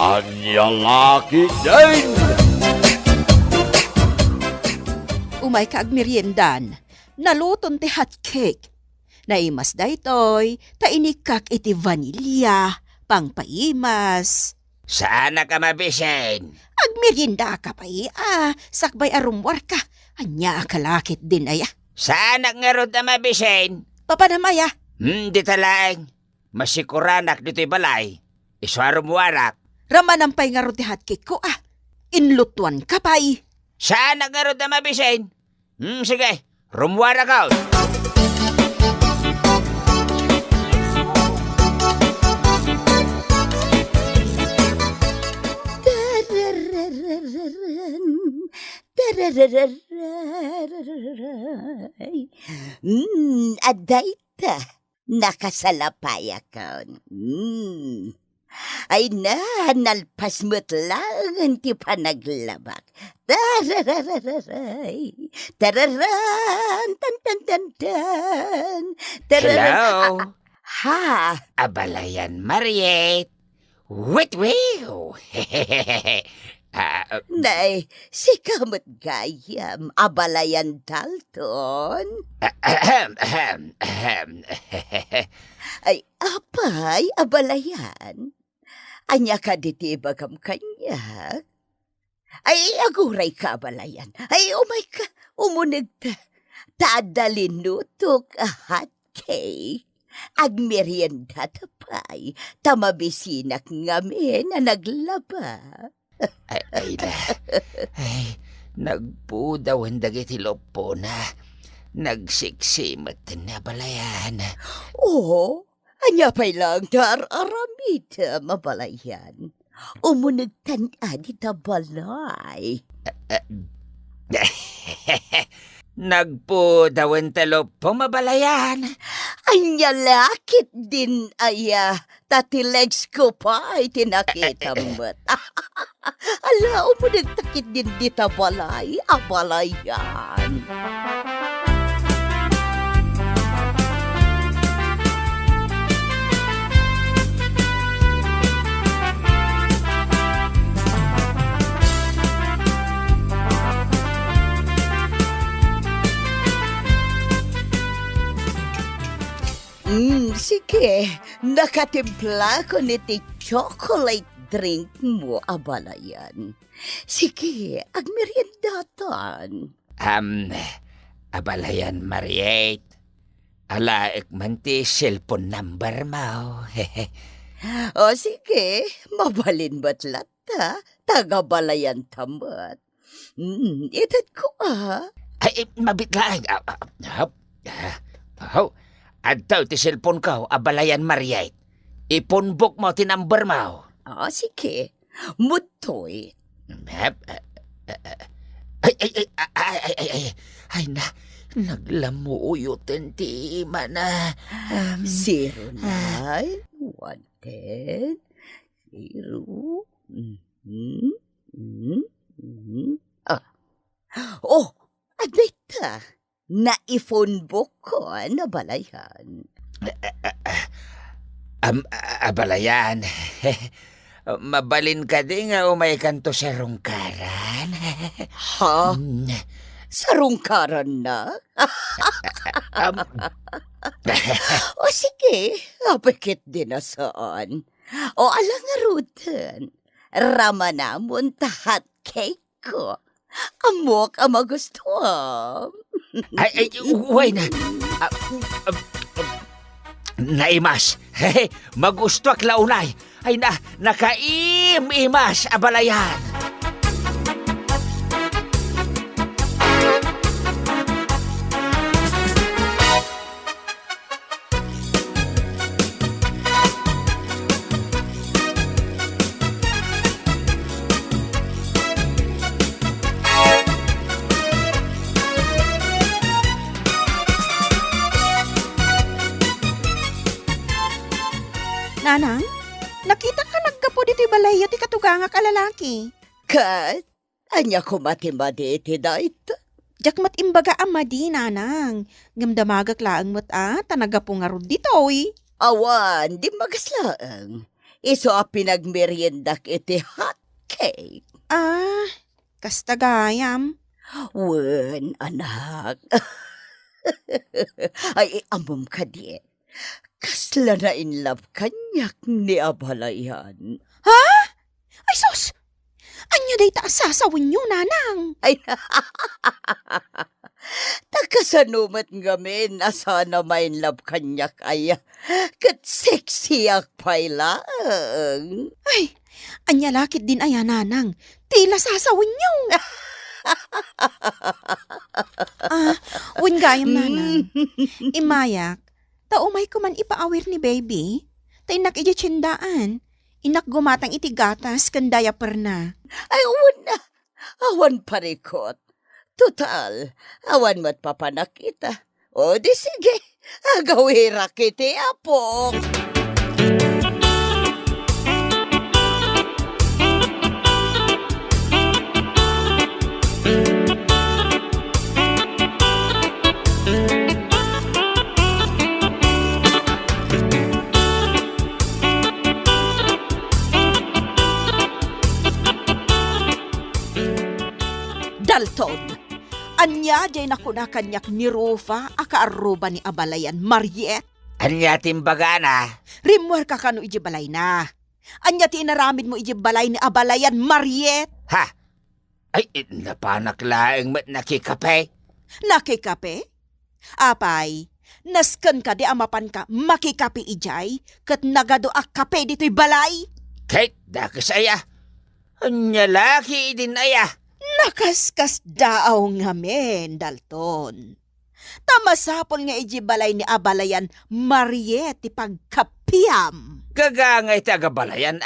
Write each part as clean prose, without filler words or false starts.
Anya laki din! Umay ka agmeriendan, naluton ti hot cake. Naimas daytoy, tainikak iti vanilya, pangpaimas. Sana ka mabisen? Agmerienda ka pa sakbay arumwar ka. Anya kalakit din aya. Sana nga ron na mabisen? Papanamaya, Di talaang. Masikuranak dito'y balay. Iswarom warak. ramanampay nga ro ti hot cake ko Inlutuan ka pa Sana nga ron na mabisen? Sige, rumwarak out. Aday ta. Nakasalapay ako. Ay na, nalpas mo't lang ti panaglabak. Tarararay, tararan, tan tan tan tan. Hello? Ha? Abalayan Mariet. Wait. Nay, si kamot gayam, abalayan Dalton. Ay, apay, abalayan. Anya ka diti bagam kanya. Ay, aguray ka, abalayan. Ay, umay ka, umunig ta. Tadalin nutok a hot cake. Agmerienda tapay, tamabisinak ngamin na naglaba. Ay, nagpudaw ang dagiti lopo na nagsiksimot na balayan. Oo, anya pa'y lang aramita mabalayan. Umunig tanadi ta balay. Nagpudaw ang talopo mabalayan. Anya lakit din aya, tati legs ko pa ay tinakita mo't. Ala, umunig takit din di ta balay, abalayan. Sige, nakatimpla ko niti chocolate drink mo, abalayan. Sige, agmeriendatan. Abalayan Mariet. Alaik man ti cellphone number mo. O sige, mabalin ba't lata? Tagabalayan tamat. Itat ko Ay, mabitlaan. Adtaw ti cellphone ko, abalayan Mariet. Ipunbok mo ti number mo. O sige, mutoy. Ay na, naglamuyot ti ima na. 09, 110, 0. Oh, adita. Na-phone book ko na balayan. Abalayan. Mabalin ka din nga umay kanto sa rungkaran. Ha? Sarungkaran na? O sige, apikit din na saan. O alang nga rutan, rama namon tahat cake ko. Amok ang magustuhan. Ay, uway na. Naimas. Magusto ak launay. Ay na, nakaim-imas abalayan. Nanang, nakita ka nagkapo dito balayo ti katuga nga kalalaki. Kat, anya ko mati-mati iti dait. Jakmat imbaga ama di, nanang. Ngamdamagak laang mo't tanagapo nga rod dito Awan, di magaslaang. Iso a pinagmeriendak iti hot cake. Kasta gayam. Wen, anak. Ay, amom ka di. Kasla na in love kanyak ni abalayan. Ay sus! Anya day ta asasawin nyo, nanang. Ay, takasanumat ngamin asana may in love kanyak ay. Kat sexy ak pailang. Ay, anya lakit din aya, nanang. Tila sasawin nyo. Wen gayam, nanang. Imayak, taumay ko man ipaawir ni baby. Ta inak iti tsindaan. Inak gumatang iti gatas kan diaper na. Ay, awan na. Awan parikot. Total, awan mo't papanakita. O di sige, agawira kiti apo. Dalton, anya jay nakuna kanyak ni Rufa akaaruba ni abalayan Mariet. Anya timbaga na. Rimwar ka kano iji balay na. Anya ti inaramid mo iji balay ni abalayan Mariet. Ha? Ay, napanak laeng mat nakikape. Nakikape? Apay, nasken ka di amapan ka makikape ijay kat nagado ak kape dito'y balay. Kate, dakas aya. Anya laki din aya. Nakaskas daaw nga men, Dalton. Tamasapol nga iji balay ni abalayan Mariet ti pagkapiam. Gagangay tagabalayan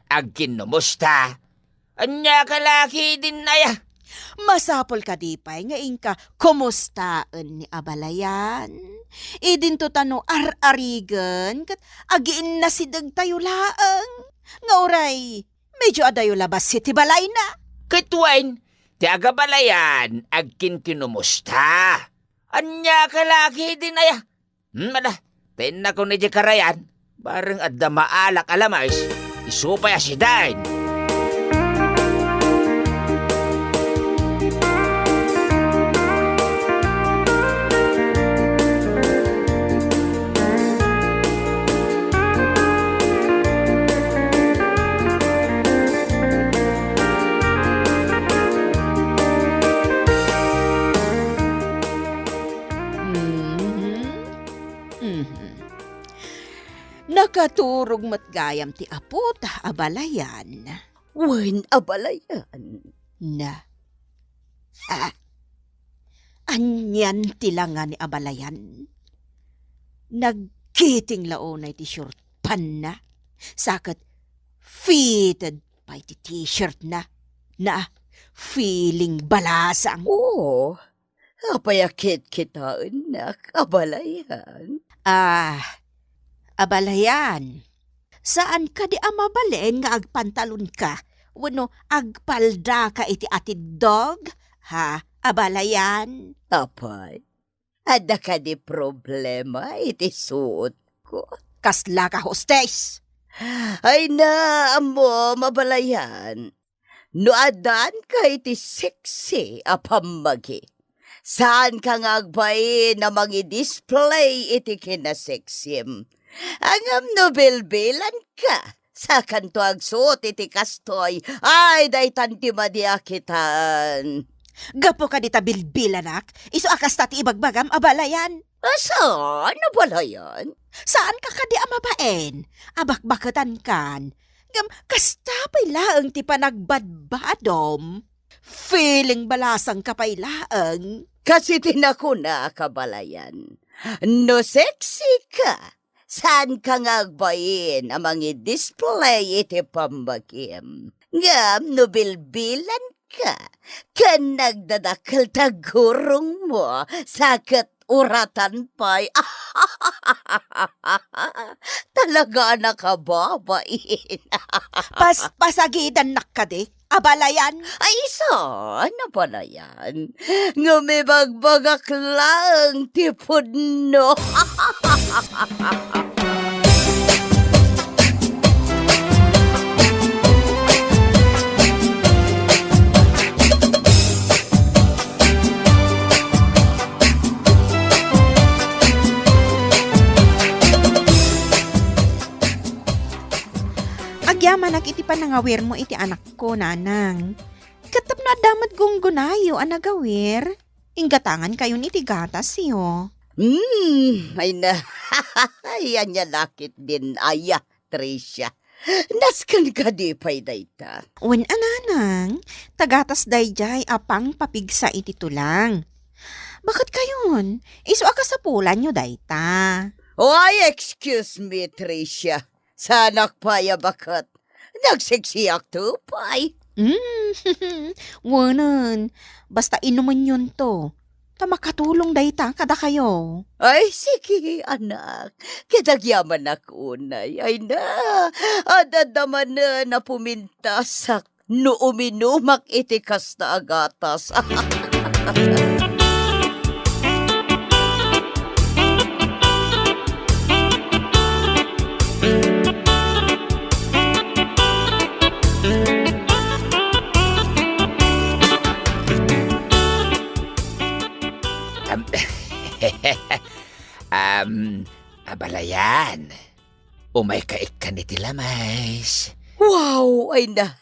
agkinumusta. Anya kalaki din aya. Masapol ka dipay nga ingka kumustaan ni abalayan. Idin to tano ar-arigan kat agiin na sidag tayo laang. Nga oray, medyo adayo labas ti balay na. Kitwain, ti agabalayan agkinkinumusta. Anya kalaki din aya. Mada, tin na ko ni karayan. Bareng adda maalak alamais, isupay asidain. Nakaturog matgayam ti aputa abalayan. Wen, abalayan. Na. Anyan tilangan ni abalayan. Nagkiting laonay ti short pan na. Sakit fitted pa ti t-shirt na. Na feeling balasang. Oo, apayakit kita, anak, abalayan. Abalayan. Saan ka di amabalen nga agpantalon ka? Wano agpalda ka iti atid dog? Ha, abalayan? Apay, ada ka di problema iti suot ko. Kasla ka hostess. Ay na, amo, mabalayan. No adan ka iti sexy apamagi. Saan ka ngagbay na mangi-display iti kinasexyem? Angam no bilbilan ka. Sa kanto agsuot iti kastoy. Ay, day tanti madiakitan. Gapo ka dita bilbilanak, iso akas tati ibagbagam abalayan. Saan na pala yan? Saan ka kadi amabaen? Abakbakatan kan. Gam kastapay laeng ti panagbadbadom. Feeling balasang kapay laeng. Kasi tinakuna kabalayan. No sexy ka. Saan ka ngagbayin amang i-display iti pambagim? Ngam no bilbilan ka. Kan nagdadakal tagurong mo. Sakit uratan pa'y. Talaga nakababain. Pasagidan nakade, abalayan. Ay, saan na pala yan? Ngumibagbagak lang, tipod no. Agyaman iti panangawir mo iti anak ko, nanang. Katap na damat gunggunayo anagawir. Inggatangan kayo iti gatas yo. Ay na. Yan niya lakit din, aya, Tricia. Naskan ka di pa'y dayta. Wen ananang, tagatas dayjay apang papigsa iti tulang. Bakit kayon? Isu ka sa pulan nyo dayta. Why, excuse me, Tricia. Sanak pa ya bakat. Nagsiksiyak to, pa'y. Wanan, basta inuman yun to. Tamakatulong dayta kada kayo. Ay, sige, anak. Kitagyaman ako, unay. Ay na, adadaman na pumintasak. No uminumak itikas na agatas. Abalayan. Umay kaik ka ni Tilamais. Wow, ay na.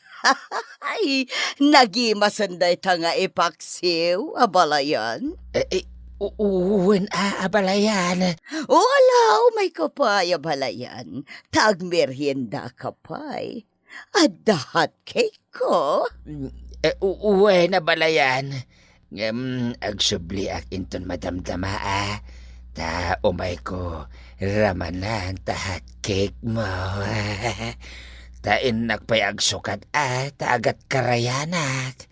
Ay, nagimasanday ta nga ipaksiw, abalayan. Uwen abalayan. Wala, umay ka pa, abalayan. Tagmerienda ka pa'y. Adahat cake ko. Uwen abalayan. Agsubli ak inton madamdama ta umay ko ramanan tahat cake mo. Ta inak pa'y agsukat ta agat karayanak.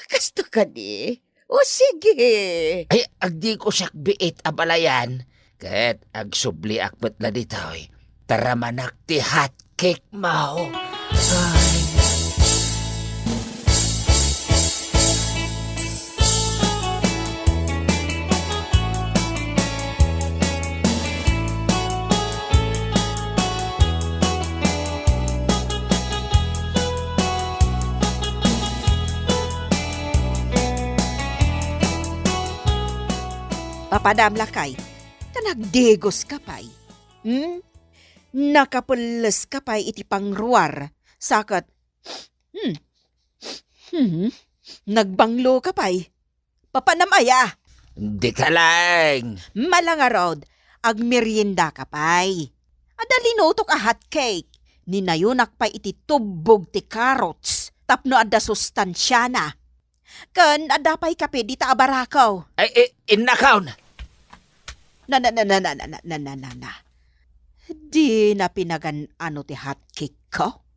Kasto ka di? O sige. Ay agdi ko siyak biit abalayan. Ket agsubli akbat na ditoy. Taramanak ti hot cake mo. Ay. Papadamla kay, tanagdegos ka pa'y. Nakapulas ka pa'y iti pangruar. Sakat, nagbanglo ka pa'y. Papanamaya. Di talang. Malangarod, agmerienda ka pa'y. Adalinotok a hot cake. Ninayunak pa iti tubog ti carrots. Tapno adda sustansya na. Kan adapay kape di ta abarakaw. Ay, innakaw na. Na. Di na pinagan ano ti hot cake ko?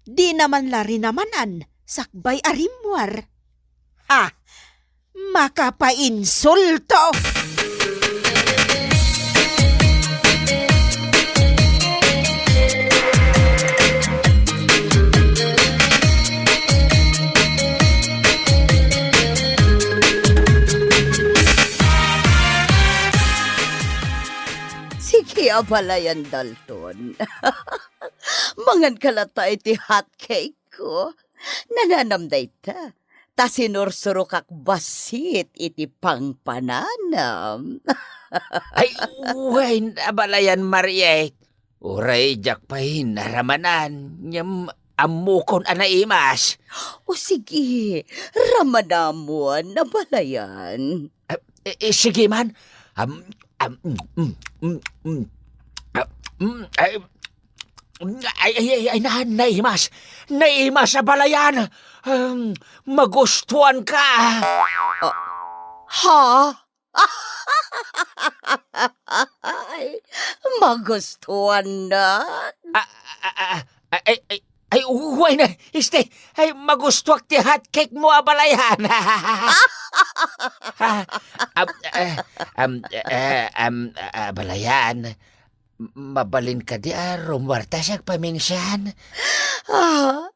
Di naman lari namanan, sakbay arimwar. Ha! Makapainsulto! Sige, abalayan, Dalton. Mangan kalata iti hot cake ko. Nananamday ta. Ta sinursurok ak basit iti pangpananam. Ay, uwain abalayan Mariet. Uray jak pa'y naramanan. Nyam amukon anaimas. O sige, ramanamuan na balayan. Sige man. Ay, naimas. Naimas sa balayan. Magustuhan ka. Ha? Ay, magustuhan na. Ay, uway na. Ay, magustuhan ti hot cake mo, abalayan. Abalayan, mabalin ka di rumwarta siya paminsan.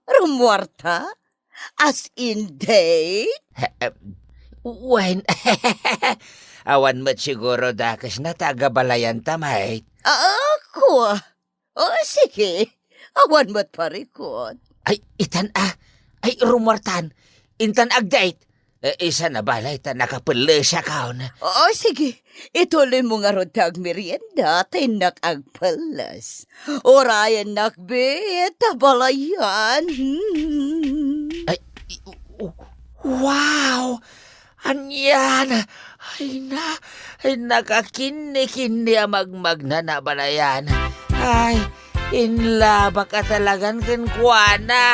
Rumwarta? As in date? Uwain, awan mo't siguro dakas na taga-balayan tamay. Ako? Sige. Awan mo't parikot. Ay, itan ay rumwartan. Intan agdate. Isa na balay ta nakapala siya kaon. O, sige. Ituloy mo nga ron tag merienda, tinak ang palas. Orayan nakbit, tabalayan. Wow! Anyan! Ay nakakini-kini amagmag na nabalayan. Ay, inlaba ka talagang kinkwana.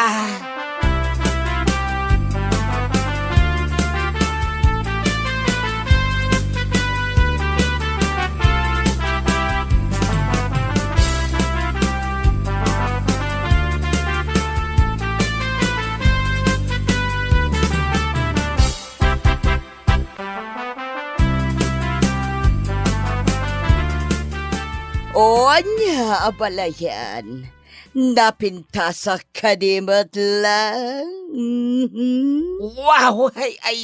O anya, abalayan. Napinta sa kadimat lang. Wow! Ay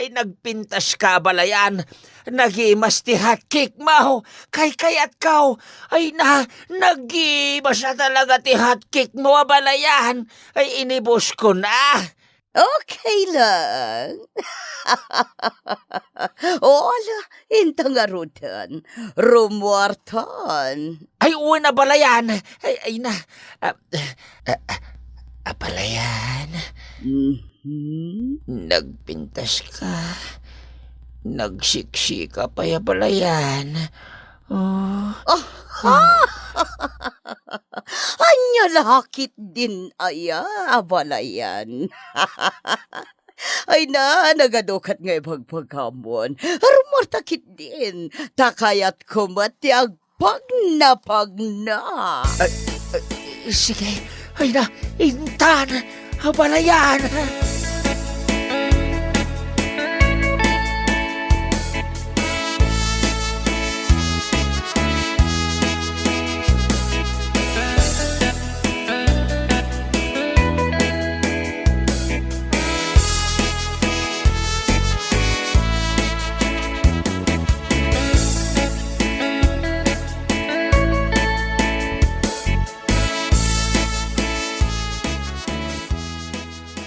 nagpintas ka balayan. Nagimastihat kik mo. Kayat kaw. Nagimas na talaga tihat kik mo balayan. Ay inibos ko na. Okay lang. O ala, intang arutan. Rumuartan. Ay uwi na balayan. Balayan. Nagpintas ka. Nagsiksi ka pa ya balayan. Anya lakit din aya, abalayan. Ay nagadukat nga ipagpagkamon. Rumartakit din. Takayat kumati agpag na. Sige. Intan. Balayan.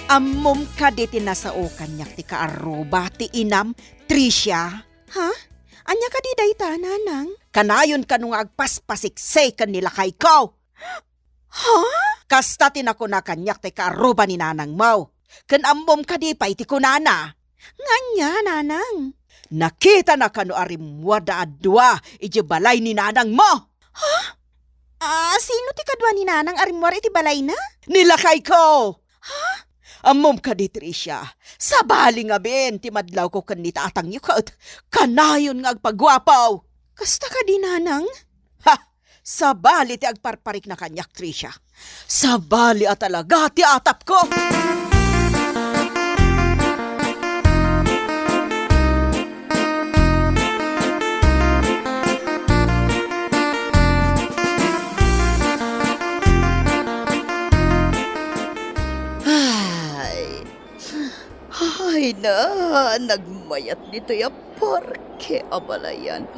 Ammom ka di tinasao kanyak ti kaaruba ti inam, Tricia. Ha? Anya ka di dayta, nanang? Kanayon ka nung agpaspasiksay kan nila kay ko. Ha? Kasta tinako na kanyak ti kaaruba ni nanang mo. Kan ammom ka di pa iti kunana. Nganya, nanang. Nakita na kano arimwada adwa iti balay ni nanang mo. Ha? Sino ti kadwa ni nanang arimwar iti balay na? Nilakay ko. Ha? Ammom ka di, Tricia. Sabali nga ben, ti madlaw ko kanita atang yukat. Kanayon nga agpagwapaw. Kasta ka di, nanang? Ha! Sabali ti agparparik na kanyak, Tricia. Sabali at talaga ti atap ko. Ay nagmayat nito ya parke, abalayan.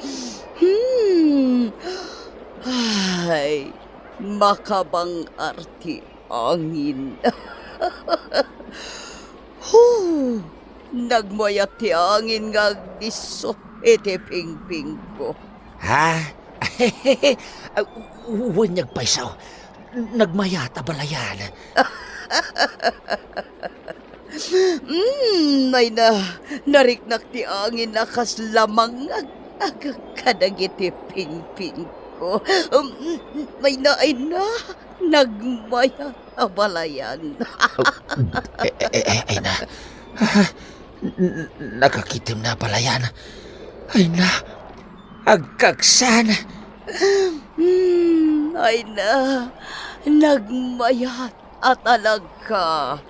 Ay, makabang arti angin. Nagmayat ti angin nga agdiso, iti pingping ko. Ha? Huwag paisaw. Nagmayata balayan. May nariknak ti angin nakas lamang agkadagiti pingping ko. May nagmaya abalayan. Ay na. Nakakitim na balayan. Ay na. Agkaksan. Ay nagmayat at alaga.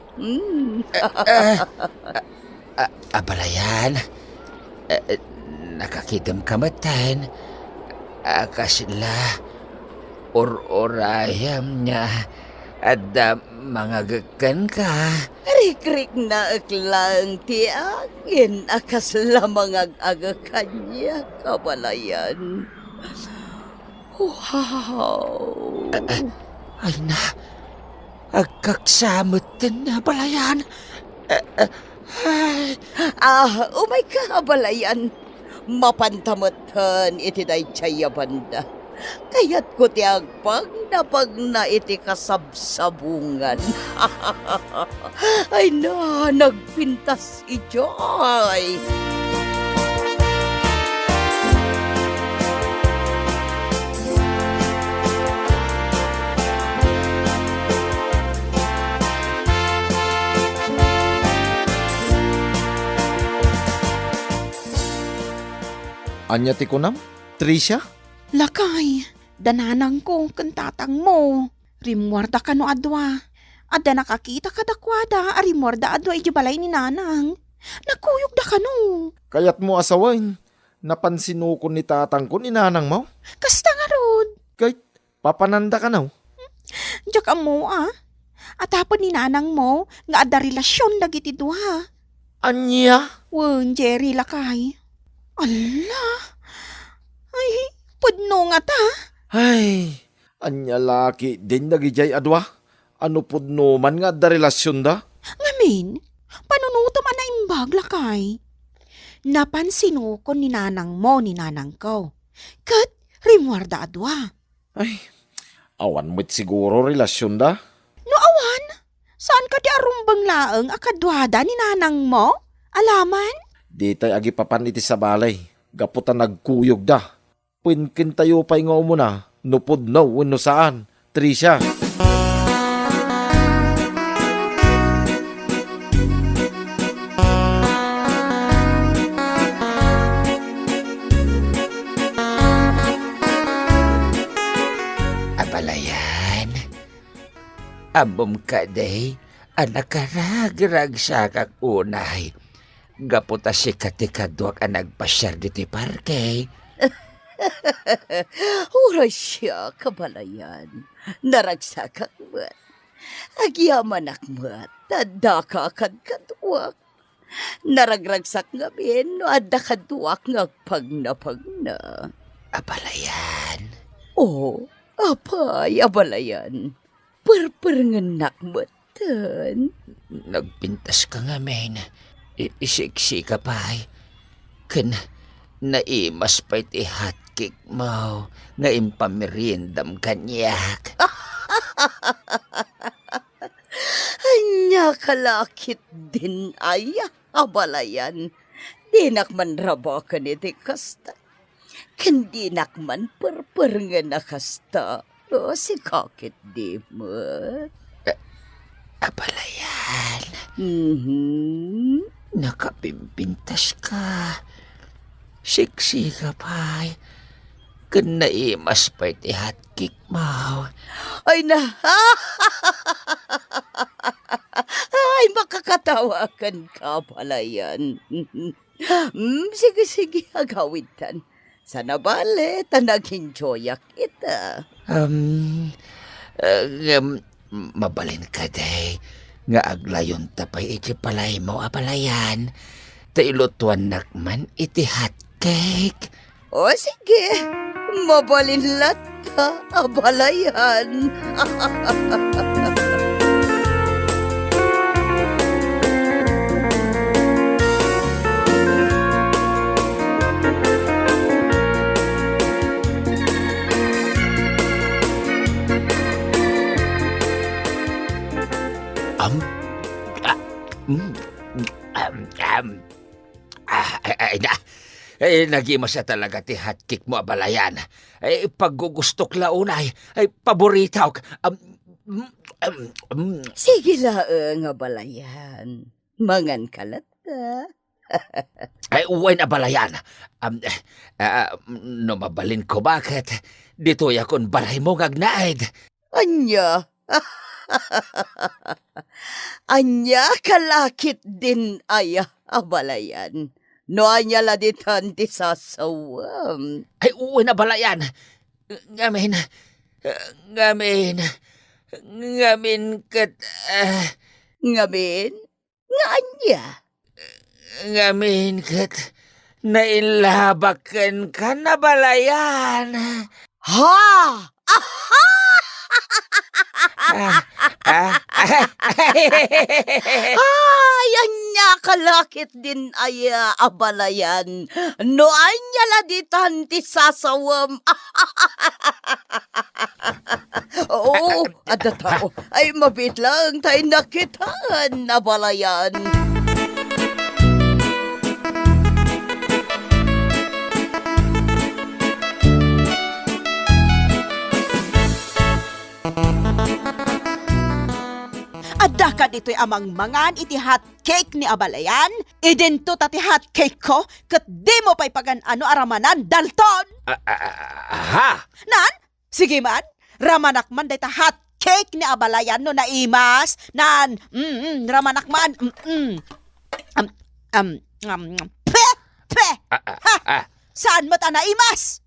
Abalayan, nakakitam kamatan, kasila, orayam niya, at mga gakan ka. Rik-rik na aklang ti angin, akas lamang agakan niya, kabalayan. Wow! Ay na, agkaksamot din na balayan. Umay ka, abalayan. Mapantamatan iti day tsaya banda. Kaya't ko ti agpag na iti kasabsabungan. Ay na, nagpintas ijoy. Anya ti kunam? Tricia? Lakay, dananang ko kantatang mo. Rimwarda ka no adwa. Adda nakakita ka dakwada, arimwarda adwa iti balay ni nanang. Nakuyog da ka no. Kayat mo asawain. Napansin ko ni tatang ko ni nanang mo. Kasta nga rod. Kahit papananda ka na. Diyak mo At hapon ni nanang mo, nga adda relasyon dagiti duha. Anya? Wen, Jerry lakay. Ala, ay, pudno nga ta. Ay, anya laki din nagijay adwa. Ano pudno man nga da relasyon da? Ngamin, panunuto man na imbag lakay. Napansin ko ni nanang mo ni nanang ko. Kat, rimwarda adwa. Ay, awan mo't siguro relasyon da. No awan, saan ka di arumbang laeng akadwada ni nanang mo? Alaman? Di tay agi papan iti sa balay. Gaputan nagkuyog da. Pinkin tayo pa'y nga muna. Nupod no, no saan. Tricia. Abalayan. Abom ka day, anak karag-rag sa kak unay. Gaputa si katikadwak ang nagpasyar dito parke. Oras siya, kabalayan. Naragsak akmat. Agyaman akmat. Tadda ka kadkadwak. Naragragsak nga bin, no adda kadwak nga pagna. Abalayan. Oh, apay, abalayan. Perperengan nakmatan. Nagpintas ka nga, men. Isiksi ka pa Kan naimas pa iti hatkik mo nga impameriendam kanyak. Anya kalakit din ay abalayan. Dinak man rabakan iti kasta. Kandinak man perperengan na kasta. O si kakit di mo. Abalayan. Nakapimpintas ka. Siksi ka pa Kan naimas pa iti hatkik mo. Ay na. Ay, makakatawakan ka pala yan. Sige, agawitan. Sana bale, nag-enjoy kita. Mabalin ka day. Nga aglayon tapay iti palay mo abalayan. Tailutuan nakman iti hot cake. O sige, mabalin lata, abalayan. Nagima sa talaga ti hatkik mo abalayan. Paggugustok launay, paboritaw. Sige laeng, abalayan. Mangan kalata. Uwain abalayan. No mabalin ko bakit? Dito yakon balay mo ngagnaid. Anya. Anya kalakit din ay abalayan. No anya laditan ti sasawam. Uwi na balayan. Ngamin kat... Ngamin? Nga anya? Ngamin kat nailabakan ka na balayan. Ha! Ay, Ayan niya kalakit din aya abalayan. Noan niya laditan ti sasawam. Oo, ada tao. Ay mabit lang tayo nakitaan abalayan. Adda ka dito'y amang mangan iti hot cake ni abalayan. Idento tati hot cake ko, kat di mo pa'y pagan ano aramanan, Dalton. Ha? Nan? Sige man, ramanak man dito hot cake ni abalayan no naimas. Nan, ramanak man. Pe! Saan mo ta naimas?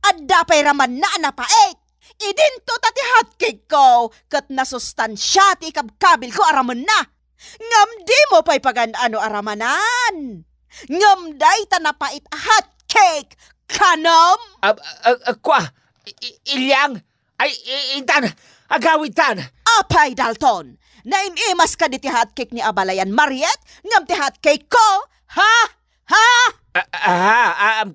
Adda pa'y raman na napaek. Idinto tati hotcake ko, kat nasustansya ti kabkabil ko araman na. Ngam di mo pa'y pagan ano aramanan. Ngam day ta napait hotcake, kanom? Kwa, ilyang, ay, intan, agawid tan. Apay, Dalton, naimimas ka di ti hotcake ni abalayan, Mariet? Ngam ti hotcake ko? Ha?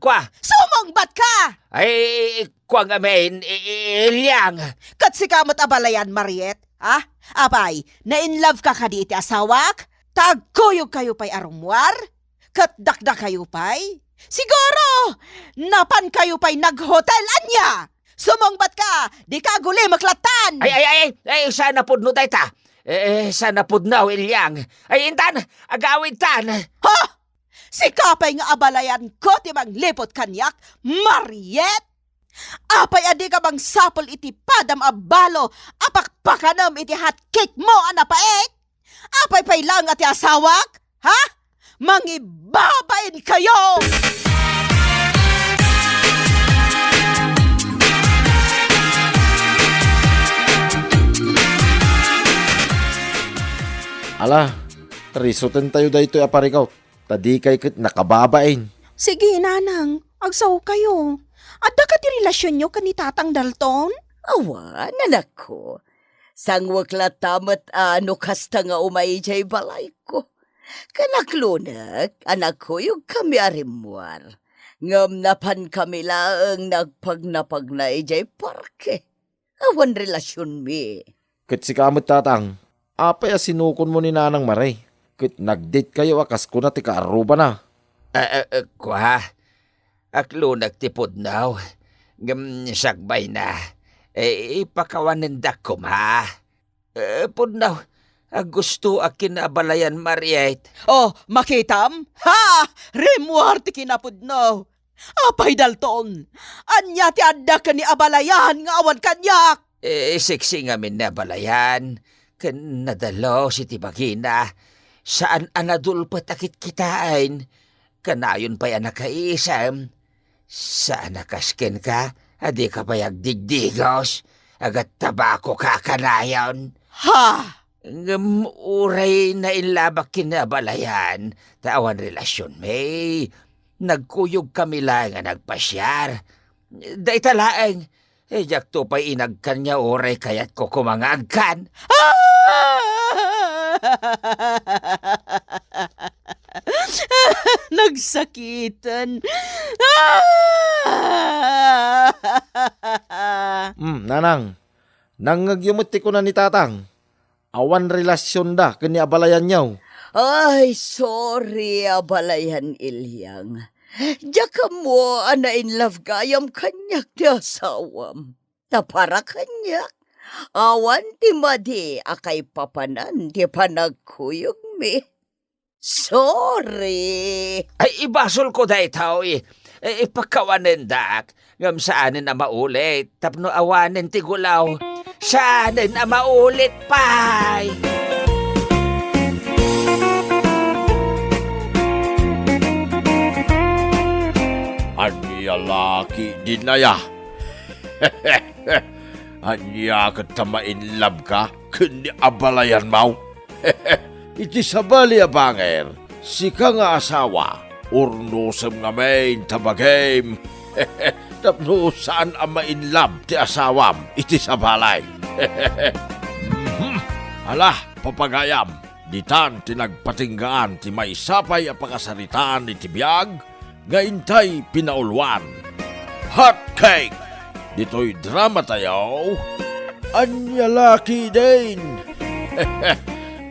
Kwa, Sumongbat ka! ay, kwa nga main, ilyang. Kat si kamot abalayan, Mariet? Ha? Apay, na-inlove ka ka di iti asawak? Tagkuyog kayo pa'y arumwar? Kat dakdak kayo pa'y? Siguro! Napan kayo pa'y nag-hotel, anya! Sumongbat ka! Di ka guli maklatan! Ay, sana pudno tayo ta. Sana pudnaw, ilyang. Ay, intan, agawid tan. Ha? Si kapay nga abalayan ko ti manglipot kanyak, Mariet? Apay adi ka bang sapol iti padam abalo, apakpakanam iti hot cake mo, anapaek? Apay pay lang ati asawak? Ha? Mangibabain kayo! Ala, risutin tayo dayto aparikaw. Tadi kay kit nakababain. Sige, nanang. Agsaw kayo. Adda ka ti relasyon nyo kani Tatang Dalton? Awa, nanak ko. Sangwak latamat ano kasta nga umay jay balay ko. Kanaklunak, anak ko yung kami arimwar. Ngam napan kami laang nagpagnapag na ijay parke. Awan relasyon mi. Kit si kamot tatang, apay sinukon mo ni Nanang Maray. Kit nagdate kayo akas ko na ti kaaruba na. Kwa, aklo nagtipod now. Ngam sagbay na. Ipakawanindak ko ma. Pudnaw, gusto akin abalayan Mariet. Oh, makitam? Ha! Remuar ti kinapudno. Apay Dalton, anya ti adda ka ni abalayan nga awan kanyak. Siksi nga min na balayan. Kan nadalo si Tibagina. Saan anadulpat akit kitain? Kanayon pa'y anak kaisam. Saan nakaskin ka? Adi ka pa'y agdigdigos. Agat tabako ka kanayon. Ha! Uray na ilabak kinabalayan. Tawan relasyon may. Nagkuyog kami lang nga nagpasyar. Day talaeng. Jak to pa'y inagkanya uray kaya't ko kumangagkan. Nagsakitan. Nanang, nangagyumuti ko na ni Tatang. Awan relasyon da kani abalayan niyaw. Ay, sorry, abalayan ilyang. Jaka mo, ana in love gayam kanyak ti asawam. Tapara kanyak. Awan ti madi, akay papanan ti panagkuyog mi. Sorry. Ay ibasol ko dahi tao ipakawanin dak. Ngam saanin na maulit. Tapno awanin ti gulaw. Saanin na maulit pay. Anya laki din na ya. Anya katamain lab ka, kundi abalayan mau. Iti sabali abanger, sika nga asawa, urnusam nga main tabagim. Tapno saan ang mainlab ti asawam, iti sabalay. Hala, papagayam, Ditan tinagpatinggaan ti may sapay a pakasaritaan ni tibiyag, nga intay pinaulwan. Hot cake! Dito'y drama tayo. Anyalaki din!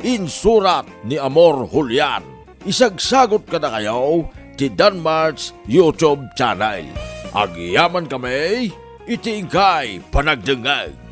Insurat ni Amor Julian. Isagsagot ka na kayo ti Danmar's YouTube channel. Agyaman kami, iti ingkay panagdengag.